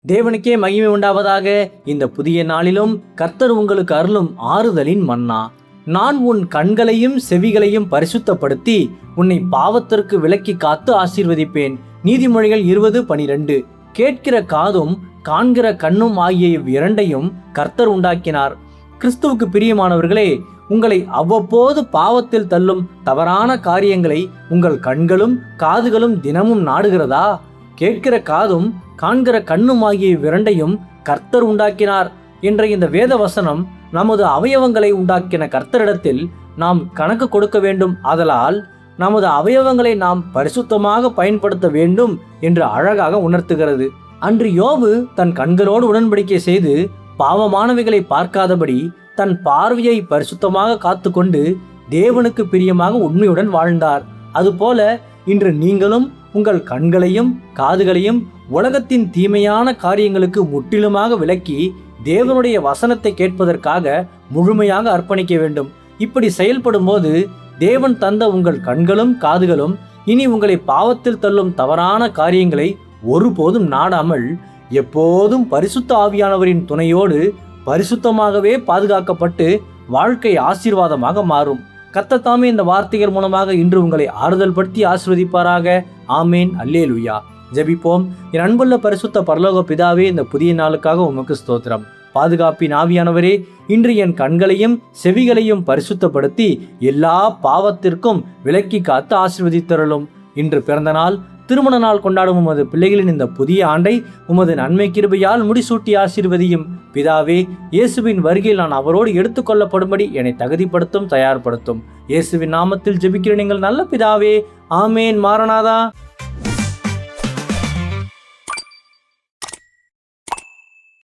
தேவனுக்கே மகிமை உண்டாவதாக. இந்த புதிய நாளிலும் கர்த்தர் உங்களுக்கு அருளும் ஆறுதலின் மன்னா. நான் உன் கண்களையும் செவிகளையும் பரிசுத்தப்படுத்தி உன்னை பாவத்திற்கு விலக்கி காத்து ஆசீர்வதிப்பேன். நீதிமொழிகள் 20:12. கேட்கிற காதும் காண்கிற கண்ணும் ஆகிய இவ்விரண்டையும் கர்த்தர் உண்டாக்கினார். கிறிஸ்துவுக்கு பிரியமானவர்களே, உங்களை அவ்வப்போது பாவத்தில் தள்ளும் தவறான காரியங்களை உங்கள் கண்களும் காதுகளும் தினமும் நாடுகிறதா? கேட்கிற காதும் காண்கிற கண்ணும் ஆகிய இவ்விரண்டையும் கர்த்தர் உண்டாக்கினார் என்ற இந்த வேத வசனம் நமது அவயவங்களை உண்டாக்கின கர்த்தரிடத்தில் நாம் கணக்கு கொடுக்க வேண்டும். ஆதலால் நமது அவயவங்களை நாம் பரிசுத்தமாக பயன்படுத்த வேண்டும் என்று அழகாக உணர்த்துகிறது. அன்று யோபு தன் கண்களோடு உடன்படிக்கை செய்து பாவமானவைகளை பார்க்காதபடி தன் பார்வையை பரிசுத்தமாக காத்து கொண்டு தேவனுக்கு பிரியமாக உண்மையுடன் வாழ்ந்தார். அதுபோல இன்று நீங்களும் உங்கள் கண்களையும் காதுகளையும் உலகத்தின் தீமையான காரியங்களுக்கு முற்றிலுமாக விலக்கி தேவனுடைய வசனத்தை கேட்பதற்காக முழுமையாக அர்ப்பணிக்க வேண்டும். இப்படி செயல்படும் போது தேவன் தந்த உங்கள் கண்களும் காதுகளும் இனி உங்களை பாவத்தில் தள்ளும் தவறான காரியங்களை ஒருபோதும் நாடாமல் எப்போதும் பரிசுத்த ஆவியானவரின் துணையோடு பரிசுத்தமாகவே பாதுகாக்கப்பட்டு வாழ்க்கை ஆசீர்வாதமாக மாறும். கர்த்தர் தாமே இந்த வார்த்தைகள் மூலமாக இன்று உங்களை ஆறுதல் படுத்தி ஆசீர்வதிப்பாராக. ஆமேன். அல்லேலூயா. ஜெபிப்போம். என் அன்புள்ள பரிசுத்த பரலோக பிதாவே, இந்த புதிய நாளுக்காக உமக்கு ஸ்தோத்திரம். பாதுகாப்பின் ஆவியானவரே, இன்று என் கண்களையும் செவிகளையும் பரிசுத்தப்படுத்தி எல்லா பாவத்திற்கும் விலக்கி காத்து ஆசீர்வதித்தருளும். இன்று பிறந்த நாள், திருமண நாள் கொண்டாடும் உமது பிள்ளைகளின் இந்த புதிய ஆண்டை உமது நன்மை கிருபையால் முடிசூட்டி ஆசீர்வதியும். பிதாவே, இயேசுவின் வருகையில் நான் அவரோடு எடுத்துக்கொள்ளப்படும்படி என்னை தகுதிப்படுத்தும், தயார்படுத்தும். இயேசுவின் நாமத்தில் ஜெபிக்கிற நீங்கள் நல்ல பிதாவே. ஆமேன். மாரநாதா.